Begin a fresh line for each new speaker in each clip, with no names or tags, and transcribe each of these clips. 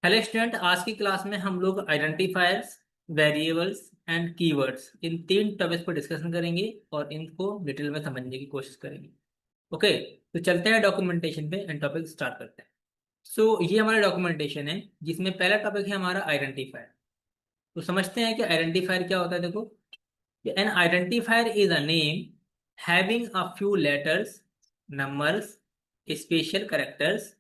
Hello student, आज की class में हम लोग identifiers, variables and keywords in तीन टॉपिक्स पर डिस्कशन करेंगे और इनको डिटेल में समझने की कोशिश करेंगे। ओके, तो चलते हैं डॉक्यूमेंटेशन पे एंड टॉपिक स्टार्ट करते हैं। ये हमारा डॉक्यूमेंटेशन है जिसमें पहला टॉपिक है हमारा आइडेंटिफायर। तो समझते हैं कि आइडेंटिफायर क्या होता है। देखो, N identifier is a name having a few letters, numbers, special characters.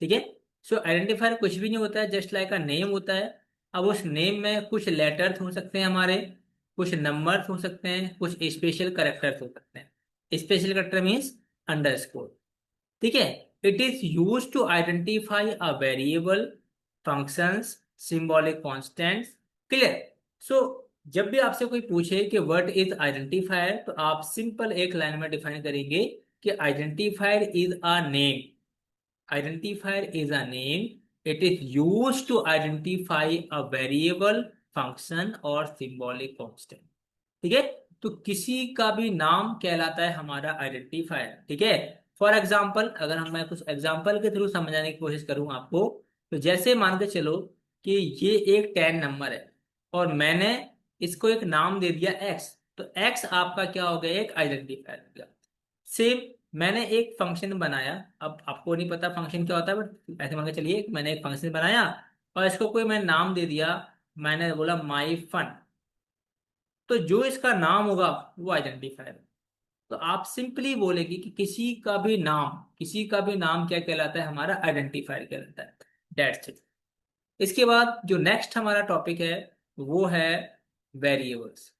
ठीक है। आइडेंटिफायर कुछ भी नहीं होता है, जस्ट लाइक अ नेम होता है। अब उस नेम में कुछ लेटर्स हो सकते हैं हमारे, कुछ नंबर्स हो सकते हैं, कुछ स्पेशल कैरेक्टर्स हो सकते हैं। Special character means underscore. ठीक है। It is use to identify a variable, functions, symbolic constants. Clear. So जब भी आपसे कोई पूछे कि व्हाट इज आइडेंटिफायर, तो आप सिंपल एक लाइन में डिफाइन करेंगे कि identifier is a name. Identifier is a name. It is used to identify a variable, function और symbolic constant. ठीक है। तो किसी का भी नाम कहलाता है हमारा आइडेंटिफायर। ठीक है। फॉर एग्जाम्पल, अगर मैं कुछ एग्जाम्पल के थ्रू समझाने की कोशिश करूं आपको, तो जैसे मान के चलो कि ये एक 10 नंबर है और मैंने इसको एक नाम दे दिया एक्स, तो एक्स आपका क्या हो गया, एक आइडेंटिफायर हो गया। सेम, मैंने एक फंक्शन बनाया। अब आपको नहीं पता फंक्शन क्या होता है, बट ऐसे मान के चलिए मैंने एक फंक्शन बनाया और इसको कोई मैं नाम दे दिया। मैंने बोला माई फन। तो जो इसका नाम होगा वो आइडेंटिफायर। तो आप सिंपली बोलेगी कि किसी का भी नाम क्या कहलाता है, हमारा आइडेंटिफायर कहलाता है। That's it. इसके बाद जो नेक्स्ट हमारा टॉपिक है वो है वेरिएबल्स।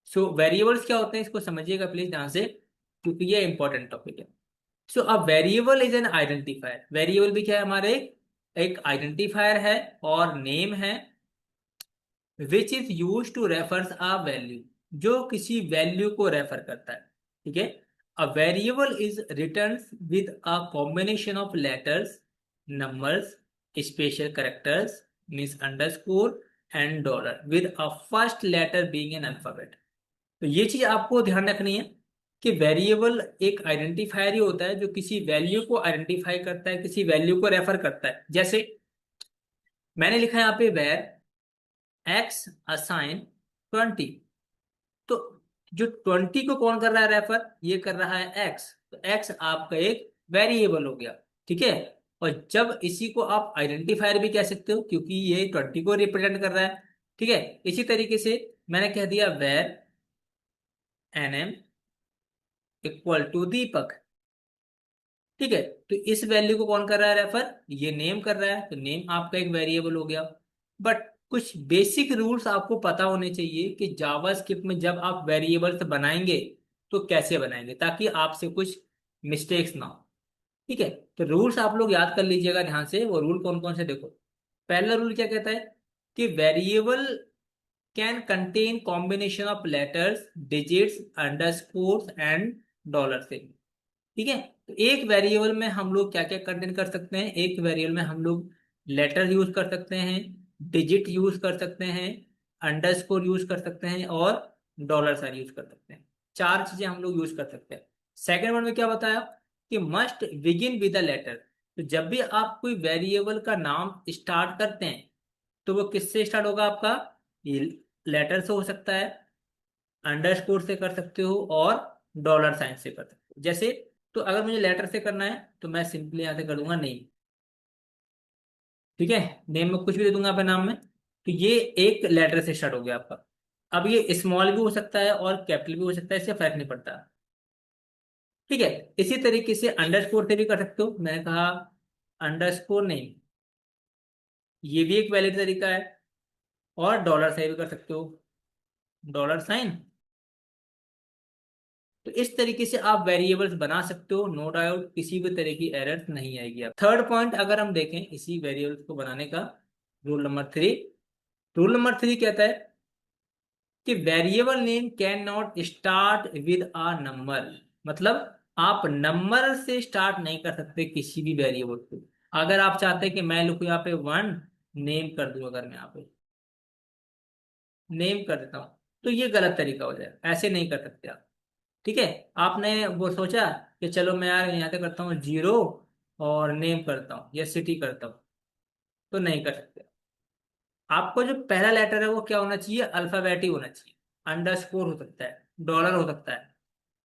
वेरिएबल्स क्या होते हैं, इसको समझिएगा प्लीज ध्यान से, क्योंकि ये इंपॉर्टेंट टॉपिक है। A variable is an identifier. Variable भी क्या है हमारे, एक आइडेंटिफायर है और नेम है, which is use to refers a value, जो किसी वैल्यू को रेफर करता है। ठीक है। A variable is written with a combination of letters, numbers, special characters means underscore and dollar with a first letter being an alphabet. तो ये चीज आपको ध्यान रखनी है कि वेरिएबल एक आइडेंटिफायर ही होता है जो किसी वैल्यू को आइडेंटिफाई करता है, किसी वैल्यू को रेफर करता है। जैसे मैंने लिखा है यहाँ पे वेर एक्स असाइन 20। तो जो 20 को कौन कर रहा है रेफर, ये कर रहा है एक्स, तो एक्स आपका एक वेरिएबल हो गया। ठीक है। और जब इसी को आप आइडेंटिफायर भी कह सकते हो क्योंकि ये 20 को रिप्रेजेंट कर रहा है। ठीक है। इसी तरीके से मैंने कह दिया where N M equal to Deepak. ठीक है। तो इस वैल्यू को कौन कर रहा है रेफर, ये नेम कर रहा है, तो नेम आपका एक वेरिएबल हो गया। बट कुछ बेसिक रूल्स आपको पता होने चाहिए कि जावास्क्रिप्ट में जब आप वेरिएबल्स बनाएंगे तो कैसे बनाएंगे, ताकि आपसे कुछ मिस्टेक्स ना हो। ठीक है। तो रूल्स आप लोग याद कर लीजिएगा ध्यान से। वो रूल कौन कौन से, देखो। पहला रूल क्या कहता है कि variable can contain combination of letters, digits, underscores and dollar से। ठीक है। तो एक वेरिएबल में हम लोग क्या क्या कंटेंट कर सकते हैं, एक वेरिएबल में हम लोग लेटर यूज कर सकते हैं, डिजिट यूज कर सकते हैं, अंडरस्कोर यूज कर सकते हैं और डॉलर साइन यूज कर सकते हैं। चार चीजें हम लोग यूज कर सकते हैं। सेकेंड वन में क्या बताया कि must begin with a letter. तो जब भी आप कोई वेरिएबल का नाम स्टार्ट करते हैं तो वो किससे स्टार्ट होगा आपका, ये लेटर से हो सकता है, अंडरस्कोर से कर सकते हो और डॉलर साइन से कर सकते हो। जैसे, तो अगर मुझे लेटर से करना है तो मैं सिंपली यहाँ से कर दूंगा नेम। ठीक है। नेम में कुछ भी दे दूंगा अपने नाम में, तो ये एक लेटर से स्टार्ट हो गया आपका। अब ये स्मॉल भी हो सकता है और कैपिटल भी हो सकता है, इससे फर्क नहीं पड़ता। ठीक है। इसी तरीके से अंडरस्कोर से भी कर सकते हो। मैंने कहा अंडरस्कोर नेम, ये भी एक वैलिड तरीका है। और डॉलर से भी कर सकते हो, डॉलर साइन। तो इस तरीके से आप वेरिएबल्स बना सकते हो, नो डाउट किसी भी तरह की एरर नहीं आएगी। आप थर्ड पॉइंट अगर हम देखें इसी वेरिएबल्स को बनाने का, रूल नंबर 3। रूल नंबर 3 कहता है कि variable name can not start with a number. मतलब आप नंबर से स्टार्ट नहीं कर सकते किसी भी वेरिएबल को। अगर आप चाहते हैं कि मैं लिखूं यहाँ पे 1, नेम कर दूं, अगर मैं यहाँ पे नेम कर देता हूँ, तो ये गलत तरीका हो जाएगा, ऐसे नहीं कर सकते आप। ठीक है। आपने वो सोचा कि चलो मैं यार यहाँ से करता हूँ 0 और नेम करता हूँ या सिटी करता हूँ, तो नहीं कर सकते। आपको जो पहला लेटर है वो क्या होना चाहिए, अल्फाबेट ही होना चाहिए। अंडरस्कोर हो सकता है, डॉलर हो सकता है,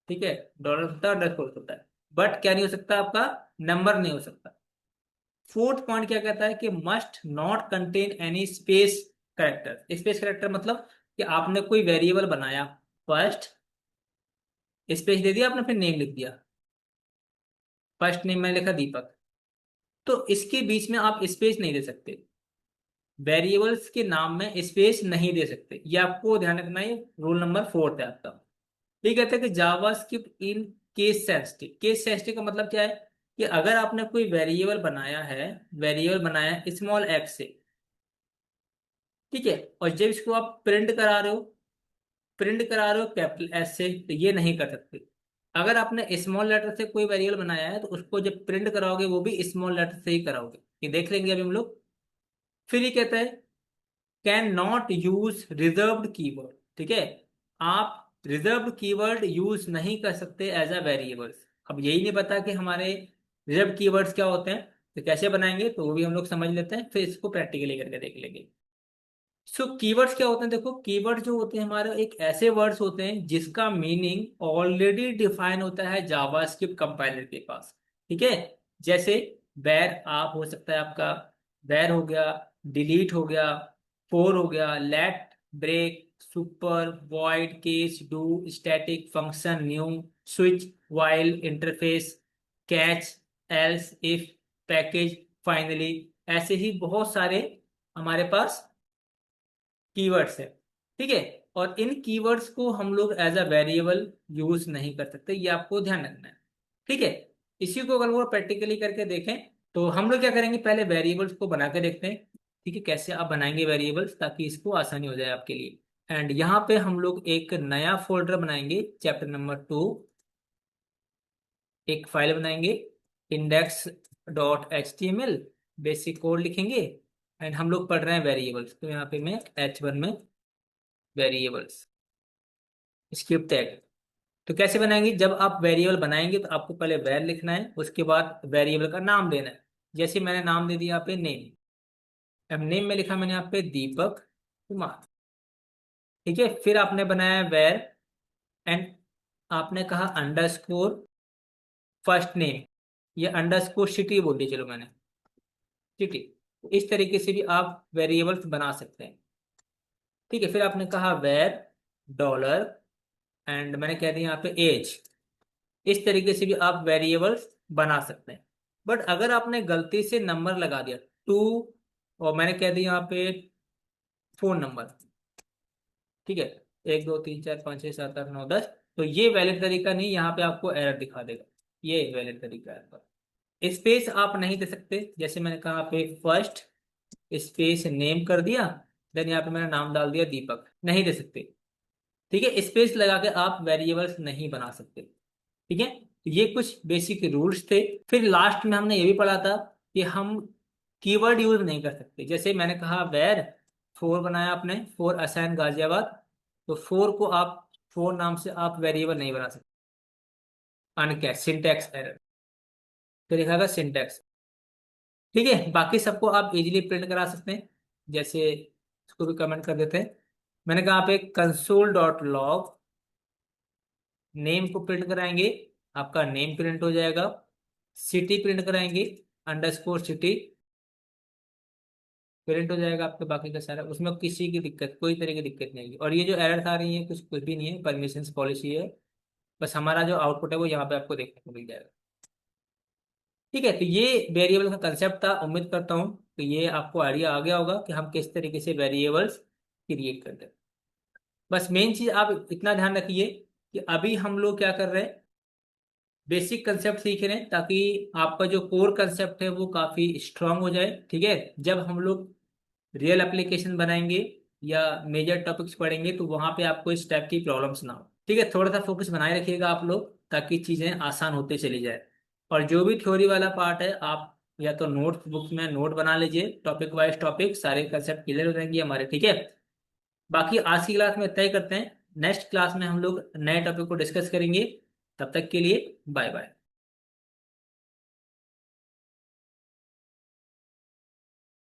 ठीक है, डॉलर हो सकता है, अंडरस्कोर हो सकता है, बट क्या नहीं हो सकता आपका, नंबर नहीं हो सकता। फोर्थ पॉइंट क्या कहता है कि must not contain any space character. Space character मतलब कि आपने कोई वेरिएबल बनाया, फर्स्ट स्पेस दे दिया आपने, फिर नेम लिख दिया, फर्स्ट नेम मैंने लिखा दीपक, तो इसके बीच में आप स्पेस नहीं दे सकते। वेरिएबल्स के नाम में स्पेस नहीं दे सकते, ये आपको ध्यान रखना है। रूल नंबर फोर्थ है आपका। ये कहते हैं कि JavaScript in case sensitive. Case sensitive का मतलब क्या है कि अगर आपने कोई वेरिएबल बनाया है, वेरिएबल बनाया है स्मॉल एक्स से, ठीक है, और जब इसको आप प्रिंट करा रहे हो, प्रिंट करा रहे हो कैपिटल एस से, तो ये नहीं कर सकते। अगर आपने स्मॉल लेटर से कोई वेरिएबल बनाया है तो उसको जब प्रिंट कराओगे वो भी स्मॉल लेटर से ही कराओगे, ये देख लेंगे अभी हम लोग। फिर ये कहता है can not use reserved keyword, ठीक है, आप रिजर्व्ड कीवर्ड यूज नहीं कर सकते एज अ वेरिएबल्स। अब यही नहीं पता कि हमारे रिजर्व कीवर्ड्स क्या होते हैं, तो कैसे बनाएंगे, तो वो भी हम लोग समझ लेते हैं, फिर इसको प्रैक्टिकली करके देख लेंगे। सो कीवर्ड्स क्या होते हैं, देखो कीवर्ड जो होते हैं हमारे एक ऐसे वर्ड्स होते हैं जिसका मीनिंग ऑलरेडी डिफाइन होता है जावास्क्रिप्ट कंपाइलर के पास, ठीक है। जैसे वेर आप हो सकता है आपका, वेर हो गया, डिलीट हो गया, फोर हो गया, let, break, super, void, case, do, static, function, new, switch, while, interface, catch, else, if, package, finally. ऐसे ही बहुत सारे हमारे पास कीवर्ड्स है, ठीक है। और इन कीवर्ड्स को हम लोग एज अ वेरिएबल यूज नहीं कर सकते, ये आपको ध्यान रखना है, ठीक है। इसी को अगर वो प्रैक्टिकली करके देखें तो हम लोग क्या करेंगे, पहले वेरिएबल्स को बना के देखते हैं, ठीक है, कैसे आप बनाएंगे वेरिएबल्स, ताकि इसको आसानी हो जाए आपके लिए। एंड यहाँ पे हम लोग एक नया फोल्डर बनाएंगे, चैप्टर नंबर 2, एक फाइल बनाएंगे index dot H T M L, basic code लिखेंगे। एंड हम लोग पढ़ रहे हैं वेरिएबल्स, तो यहाँ पे मैं H1 में वेरिएबल्स स्क्रिप्ट टैग। तो कैसे बनाएंगे, जब आप वेरिएबल बनाएंगे तो आपको पहले वैर लिखना है, उसके बाद वेरिएबल का नाम देना है। जैसे मैंने नाम दे दिया यहाँ पे नेम, अब नेम में लिखा मैंने यहाँ पे दीपक कुमार, ठीक है। फिर आपने बनाया वैर, एंड आपने कहा अंडरस्कोर फर्स्ट नेम, ये अंडरस्कोर सिटी बोल दिया, चलो मैंने सिटी। इस तरीके से भी आप वेरिएबल्स बना सकते हैं, ठीक है। फिर आपने कहा वेर डॉलर, एंड मैंने कह दिया यहाँ पे एज। इस तरीके से भी आप वेरिएबल्स बना सकते हैं। बट अगर आपने गलती से नंबर लगा दिया 2, और मैंने कह दिया यहाँ पे फोन नंबर, ठीक है, 1 2 3 4 5 6 7 8 9 10, तो ये वैलिड तरीका नहीं, यहाँ पे आपको एरर दिखा देगा, ये वैलिड तरीका है। स्पेस आप नहीं दे सकते, जैसे मैंने कहा पे फर्स्ट स्पेस नेम कर दिया, देन यहाँ पे मैंने नाम डाल दिया दीपक, नहीं दे सकते, ठीक है। स्पेस लगा के आप वेरिएबल्स नहीं बना सकते, ठीक है। तो ये कुछ बेसिक रूल्स थे। फिर लास्ट में हमने ये भी पढ़ा था कि हम कीवर्ड यूज नहीं कर सकते। जैसे मैंने कहा वेर फोर बनाया आपने, फोर असाइन गाजियाबाद, तो फोर को आप फोर नाम से आप वेरिएबल नहीं बना सकते, अनकैच सिंटैक्स एरर, तो लिखा था सिंटैक्स, ठीक है। बाकी सबको आप इजीली प्रिंट करा सकते हैं, जैसे इसको भी कमेंट कर देते हैं। मैंने कहा आप एक कंसोल डॉट लॉग नेम को प्रिंट कराएंगे, आपका नेम प्रिंट हो जाएगा। सिटी प्रिंट कराएंगे, अंडरस्कोर सिटी प्रिंट हो जाएगा आपका, बाकी का सारा उसमें किसी की दिक्कत, कोई तरह की दिक्कत नहीं आएगी। और ये जो एरर्स आ रही है कुछ कुछ भी नहीं है, परमिशंस पॉलिसी है, बस हमारा जो आउटपुट है वो यहाँ पे आपको देखने को मिल जाएगा, ठीक है। तो ये वेरिएबल का कंसेप्ट था, उम्मीद करता हूँ कि ये आपको आइडिया आ गया होगा कि हम किस तरीके से वेरिएबल्स क्रिएट करते हैं। बस मेन चीज आप इतना ध्यान रखिए कि अभी हम लोग क्या कर रहे हैं, बेसिक कंसेप्ट सीख रहे हैं, ताकि आपका जो कोर कंसेप्ट है वो काफी स्ट्रांग हो जाए, ठीक है। जब हम लोग रियल एप्लीकेशन बनाएंगे या मेजर टॉपिक्स पढ़ेंगे तो वहां पे आपको इस टाइप की प्रॉब्लम्स ना हो, ठीक है। थोड़ा सा फोकस बनाए रखिएगा आप लोग, ताकि चीजें आसान होते चली जाए। और जो भी थ्योरी वाला पार्ट है आप या तो नोट बुक में नोट बना लीजिए, टॉपिक वाइज टॉपिक सारे कंसेप्ट क्लियर हो जाएंगे हमारे, ठीक है। बाकी आज की क्लास में तय करते हैं, नेक्स्ट क्लास में हम लोग नए टॉपिक को डिस्कस करेंगे। तब तक के लिए बाय बाय।